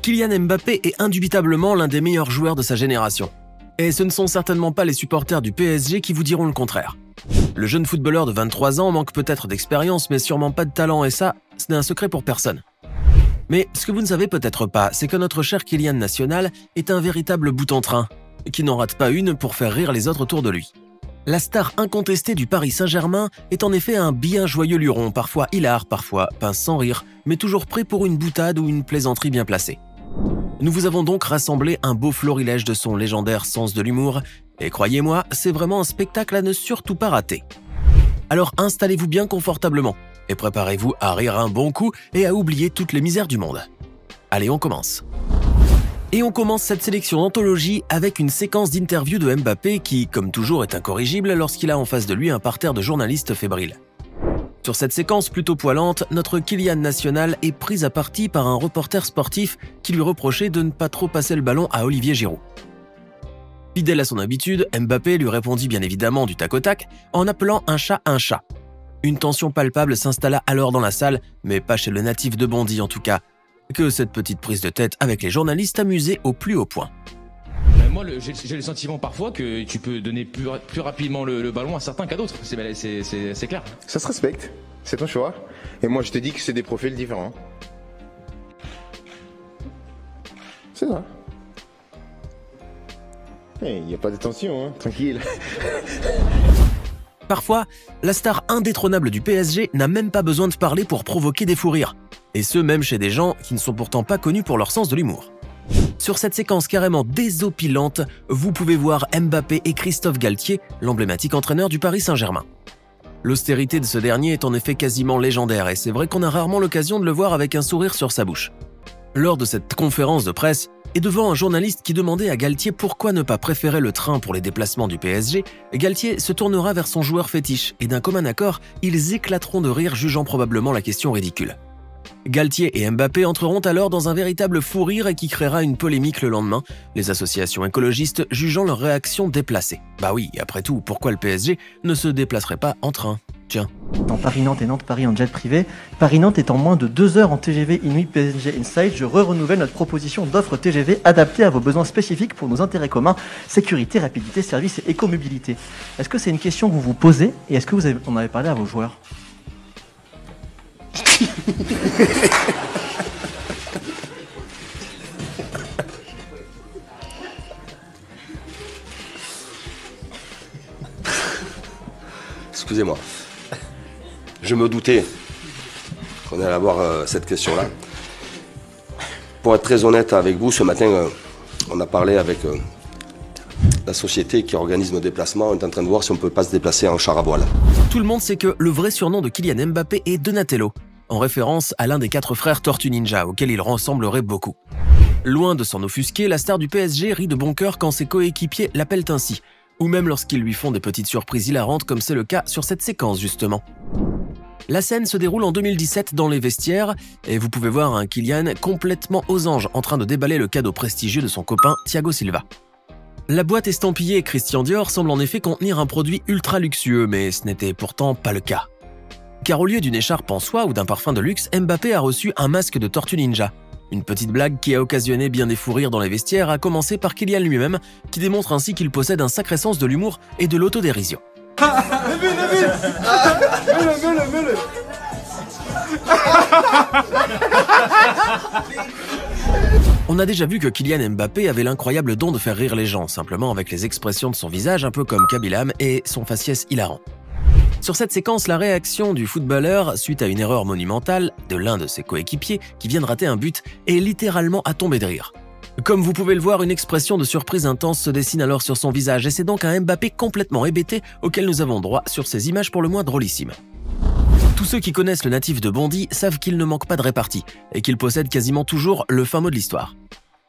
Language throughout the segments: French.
Kylian Mbappé est indubitablement l'un des meilleurs joueurs de sa génération. Et ce ne sont certainement pas les supporters du PSG qui vous diront le contraire. Le jeune footballeur de 23 ans manque peut-être d'expérience, mais sûrement pas de talent, et ça, ce n'est un secret pour personne. Mais ce que vous ne savez peut-être pas, c'est que notre cher Kylian National est un véritable bout en train, qui n'en rate pas une pour faire rire les autres autour de lui. La star incontestée du Paris Saint-Germain est en effet un bien joyeux luron, parfois hilar, parfois pince sans rire, mais toujours prêt pour une boutade ou une plaisanterie bien placée. Nous vous avons donc rassemblé un beau florilège de son légendaire sens de l'humour, et croyez-moi, c'est vraiment un spectacle à ne surtout pas rater. Alors installez-vous bien confortablement, et préparez-vous à rire un bon coup et à oublier toutes les misères du monde. Allez, on commence. Et on commence cette sélection d'anthologie avec une séquence d'interview de Mbappé qui, comme toujours, est incorrigible lorsqu'il a en face de lui un parterre de journalistes fébriles. Sur cette séquence plutôt poilante, notre Kylian National est pris à partie par un reporter sportif qui lui reprochait de ne pas trop passer le ballon à Olivier Giroud. Fidèle à son habitude, Mbappé lui répondit bien évidemment du tac au tac en appelant un chat un chat. Une tension palpable s'installa alors dans la salle, mais pas chez le natif de Bondy en tout cas, que cette petite prise de tête avec les journalistes amusait au plus haut point. Moi, j'ai le sentiment parfois que tu peux donner plus rapidement le ballon à certains qu'à d'autres. C'est clair. Ça se respecte, c'est ton choix. Et moi, je te dis que c'est des profils différents. C'est ça. Il n'y a pas de tension, hein, tranquille. Parfois, la star indétrônable du PSG n'a même pas besoin de parler pour provoquer des fous rires. Et ce, même chez des gens qui ne sont pourtant pas connus pour leur sens de l'humour. Sur cette séquence carrément désopilante, vous pouvez voir Mbappé et Christophe Galtier, l'emblématique entraîneur du Paris Saint-Germain. L'austérité de ce dernier est en effet quasiment légendaire, et c'est vrai qu'on a rarement l'occasion de le voir avec un sourire sur sa bouche. Lors de cette conférence de presse, et devant un journaliste qui demandait à Galtier pourquoi ne pas préférer le train pour les déplacements du PSG, Galtier se tournera vers son joueur fétiche, et d'un commun accord, ils éclateront de rire jugeant probablement la question ridicule. Galtier et Mbappé entreront alors dans un véritable fou rire et qui créera une polémique le lendemain, les associations écologistes jugeant leur réaction déplacée. Bah oui, après tout, pourquoi le PSG ne se déplacerait pas en train? Tiens. Dans Paris-Nantes et Nantes-Paris en jet privé, Paris-Nantes est en moins de 2 heures en TGV Inuit PSG Inside, je renouvelle notre proposition d'offre TGV adaptée à vos besoins spécifiques pour nos intérêts communs, sécurité, rapidité, service et écomobilité. Est-ce que c'est une question que vous vous posez et est-ce que vous en avez parlé à vos joueurs? Excusez-moi. Je me doutais qu'on allait avoir cette question-là. Pour être très honnête avec vous, ce matin, on a parlé avec la société qui organise nos déplacements. On est en train de voir si on ne peut pas se déplacer en char à voile. Tout le monde sait que le vrai surnom de Kylian Mbappé est Donatello, en référence à l'un des 4 frères Tortue Ninja, auquel il ressemblerait beaucoup. Loin de s'en offusquer, la star du PSG rit de bon cœur quand ses coéquipiers l'appellent ainsi, ou même lorsqu'ils lui font des petites surprises hilarantes comme c'est le cas sur cette séquence justement. La scène se déroule en 2017 dans les vestiaires et vous pouvez voir un Kylian complètement aux anges en train de déballer le cadeau prestigieux de son copain Thiago Silva. La boîte estampillée Christian Dior semble en effet contenir un produit ultra luxueux, mais ce n'était pourtant pas le cas. Car au lieu d'une écharpe en soie ou d'un parfum de luxe, Mbappé a reçu un masque de Tortue Ninja. Une petite blague qui a occasionné bien des fous rires dans les vestiaires, à commencer par Kylian lui-même, qui démontre ainsi qu'il possède un sacré sens de l'humour et de l'autodérision. On a déjà vu que Kylian Mbappé avait l'incroyable don de faire rire les gens, simplement avec les expressions de son visage un peu comme Kabilam et son faciès hilarant. Sur cette séquence, la réaction du footballeur, suite à une erreur monumentale de l'un de ses coéquipiers qui vient de rater un but, est littéralement à tomber de rire. Comme vous pouvez le voir, une expression de surprise intense se dessine alors sur son visage et c'est donc un Mbappé complètement hébété auquel nous avons droit sur ces images pour le moins drôlissimes. Tous ceux qui connaissent le natif de Bondy savent qu'il ne manque pas de répartie et qu'il possède quasiment toujours le fin mot de l'histoire.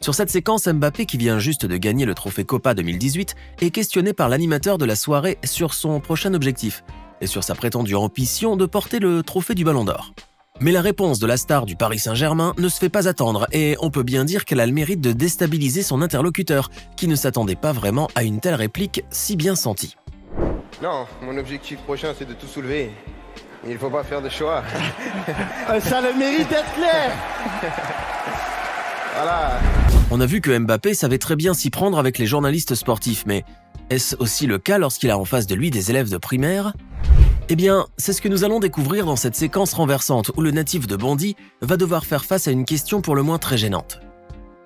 Sur cette séquence, Mbappé, qui vient juste de gagner le trophée Copa 2018, est questionné par l'animateur de la soirée sur son prochain objectif et sur sa prétendue ambition de porter le trophée du Ballon d'Or. Mais la réponse de la star du Paris Saint-Germain ne se fait pas attendre et on peut bien dire qu'elle a le mérite de déstabiliser son interlocuteur, qui ne s'attendait pas vraiment à une telle réplique si bien sentie. Non, mon objectif prochain c'est de tout soulever. Il ne faut pas faire de choix. Ça a le mérite d'être clair. Voilà. On a vu que Mbappé savait très bien s'y prendre avec les journalistes sportifs, mais est-ce aussi le cas lorsqu'il a en face de lui des élèves de primaire? Eh bien, c'est ce que nous allons découvrir dans cette séquence renversante où le natif de Bondy va devoir faire face à une question pour le moins très gênante.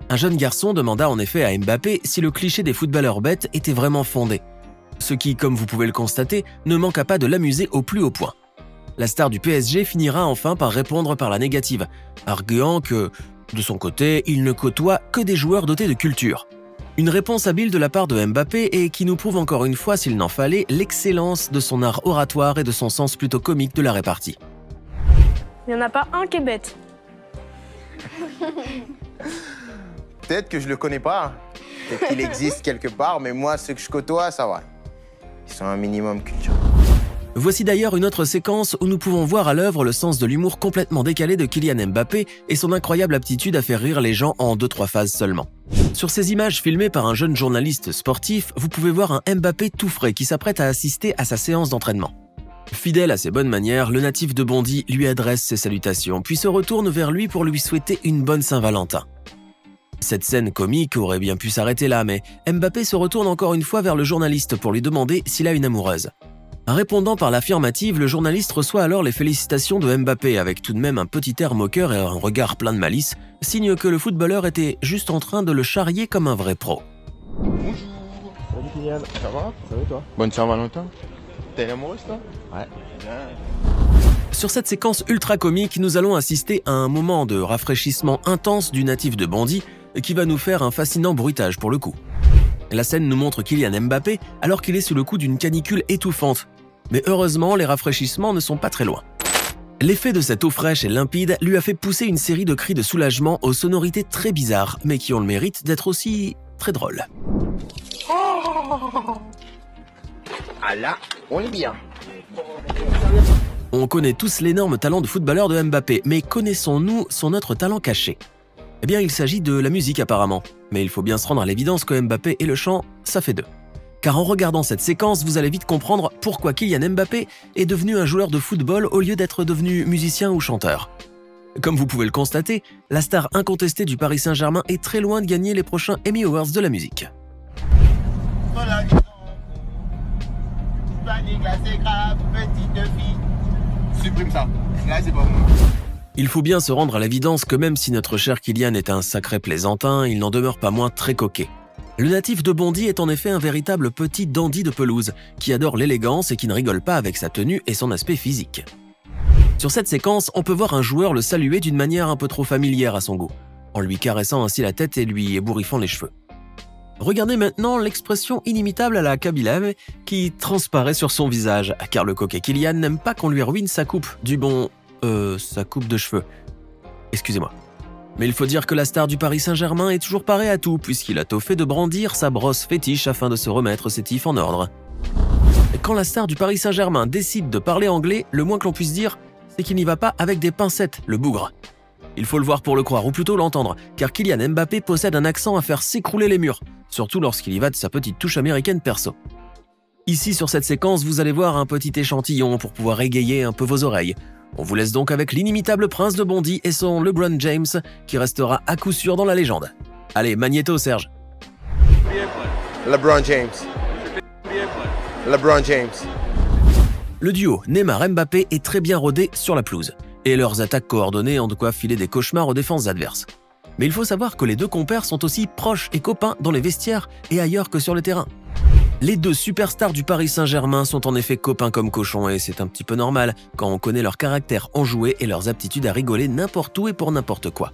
Un jeune garçon demanda en effet à Mbappé si le cliché des footballeurs bêtes était vraiment fondé, ce qui, comme vous pouvez le constater, ne manqua pas de l'amuser au plus haut point. La star du PSG finira enfin par répondre par la négative, arguant que, de son côté, il ne côtoie que des joueurs dotés de culture. Une réponse habile de la part de Mbappé et qui nous prouve encore une fois, s'il n'en fallait, l'excellence de son art oratoire et de son sens plutôt comique de la répartie. Il n'y en a pas un qui est bête. Peut-être que je le connais pas. Peut-être qu'il existe quelque part, mais moi, ceux que je côtoie, ça va. Ils sont un minimum culturel. Voici d'ailleurs une autre séquence où nous pouvons voir à l'œuvre le sens de l'humour complètement décalé de Kylian Mbappé et son incroyable aptitude à faire rire les gens en 2-3 phases seulement. Sur ces images filmées par un jeune journaliste sportif, vous pouvez voir un Mbappé tout frais qui s'apprête à assister à sa séance d'entraînement. Fidèle à ses bonnes manières, le natif de Bondy lui adresse ses salutations, puis se retourne vers lui pour lui souhaiter une bonne Saint-Valentin. Cette scène comique aurait bien pu s'arrêter là, mais Mbappé se retourne encore une fois vers le journaliste pour lui demander s'il a une amoureuse. Répondant par l'affirmative, le journaliste reçoit alors les félicitations de Mbappé avec tout de même un petit air moqueur et un regard plein de malice, signe que le footballeur était juste en train de le charrier comme un vrai pro. Bonjour. Salut Kylian. Ça va? Ça va toi? Bonne Saint-Valentin. T'es une amoureuse toi? Ouais. Sur cette séquence ultra comique, nous allons assister à un moment de rafraîchissement intense du natif de Bondy qui va nous faire un fascinant bruitage pour le coup. La scène nous montre Kylian Mbappé alors qu'il est sous le coup d'une canicule étouffante. Mais heureusement, les rafraîchissements ne sont pas très loin. L'effet de cette eau fraîche et limpide lui a fait pousser une série de cris de soulagement aux sonorités très bizarres, mais qui ont le mérite d'être aussi très drôles. Ah là, on est bien. On connaît tous l'énorme talent de footballeur de Mbappé, mais connaissons-nous son autre talent caché? Eh bien, il s'agit de la musique apparemment. Mais il faut bien se rendre à l'évidence que Mbappé et le chant, ça fait deux. Car en regardant cette séquence, vous allez vite comprendre pourquoi Kylian Mbappé est devenu un joueur de football au lieu d'être devenu musicien ou chanteur. Comme vous pouvez le constater, la star incontestée du Paris Saint-Germain est très loin de gagner les prochains Emmy Awards de la musique. Supprime ça. Là, c'est pas bon. Il faut bien se rendre à l'évidence que même si notre cher Kylian est un sacré plaisantin, il n'en demeure pas moins très coquet. Le natif de Bondy est en effet un véritable petit dandy de pelouse, qui adore l'élégance et qui ne rigole pas avec sa tenue et son aspect physique. Sur cette séquence, on peut voir un joueur le saluer d'une manière un peu trop familière à son goût, en lui caressant ainsi la tête et lui ébouriffant les cheveux. Regardez maintenant l'expression inimitable à la Kabylie qui transparaît sur son visage, car le coquet Kylian n'aime pas qu'on lui ruine sa coupe, sa coupe de cheveux. Excusez-moi. Mais il faut dire que la star du Paris Saint-Germain est toujours paré à tout, puisqu'il a tôt fait de brandir sa brosse fétiche afin de se remettre ses tifs en ordre. Et quand la star du Paris Saint-Germain décide de parler anglais, le moins que l'on puisse dire, c'est qu'il n'y va pas avec des pincettes, le bougre. Il faut le voir pour le croire, ou plutôt l'entendre, car Kylian Mbappé possède un accent à faire s'écrouler les murs, surtout lorsqu'il y va de sa petite touche américaine perso. Ici, sur cette séquence, vous allez voir un petit échantillon pour pouvoir égayer un peu vos oreilles. On vous laisse donc avec l'inimitable prince de Bondy et son LeBron James, qui restera à coup sûr dans la légende. Allez, magnéto Serge. LeBron James. LeBron James. Le duo Neymar-Mbappé est très bien rodé sur la pelouse, et leurs attaques coordonnées ont de quoi filer des cauchemars aux défenses adverses. Mais il faut savoir que les deux compères sont aussi proches et copains dans les vestiaires et ailleurs que sur le terrain. Les deux superstars du Paris Saint-Germain sont en effet copains comme cochons et c'est un petit peu normal quand on connaît leur caractère enjoué et leurs aptitudes à rigoler n'importe où et pour n'importe quoi.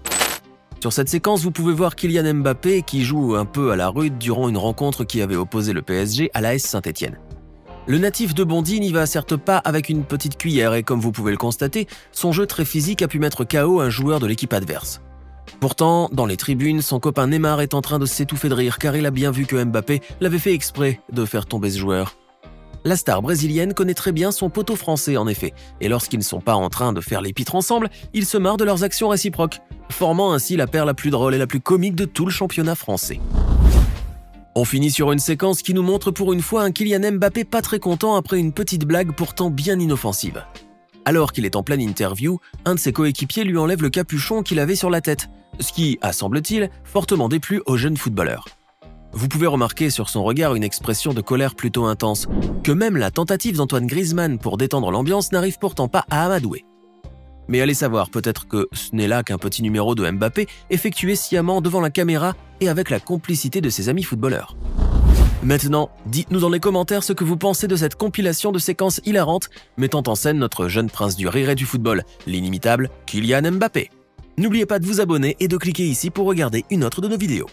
Sur cette séquence, vous pouvez voir Kylian Mbappé qui joue un peu à la rude durant une rencontre qui avait opposé le PSG à l'AS Saint-Etienne. Le natif de Bondy n'y va certes pas avec une petite cuillère et comme vous pouvez le constater, son jeu très physique a pu mettre KO un joueur de l'équipe adverse. Pourtant, dans les tribunes, son copain Neymar est en train de s'étouffer de rire car il a bien vu que Mbappé l'avait fait exprès de faire tomber ce joueur. La star brésilienne connaît très bien son poteau français en effet, et lorsqu'ils ne sont pas en train de faire les pitres ensemble, ils se marrent de leurs actions réciproques, formant ainsi la paire la plus drôle et la plus comique de tout le championnat français. On finit sur une séquence qui nous montre pour une fois un Kylian Mbappé pas très content après une petite blague pourtant bien inoffensive. Alors qu'il est en pleine interview, un de ses coéquipiers lui enlève le capuchon qu'il avait sur la tête, ce qui a, semble-t-il, fortement déplu au jeune footballeur. Vous pouvez remarquer sur son regard une expression de colère plutôt intense, que même la tentative d'Antoine Griezmann pour détendre l'ambiance n'arrive pourtant pas à amadouer. Mais allez savoir, peut-être que ce n'est là qu'un petit numéro de Mbappé effectué sciemment devant la caméra et avec la complicité de ses amis footballeurs. Maintenant, dites-nous dans les commentaires ce que vous pensez de cette compilation de séquences hilarantes mettant en scène notre jeune prince du rire et du football, l'inimitable Kylian Mbappé. N'oubliez pas de vous abonner et de cliquer ici pour regarder une autre de nos vidéos.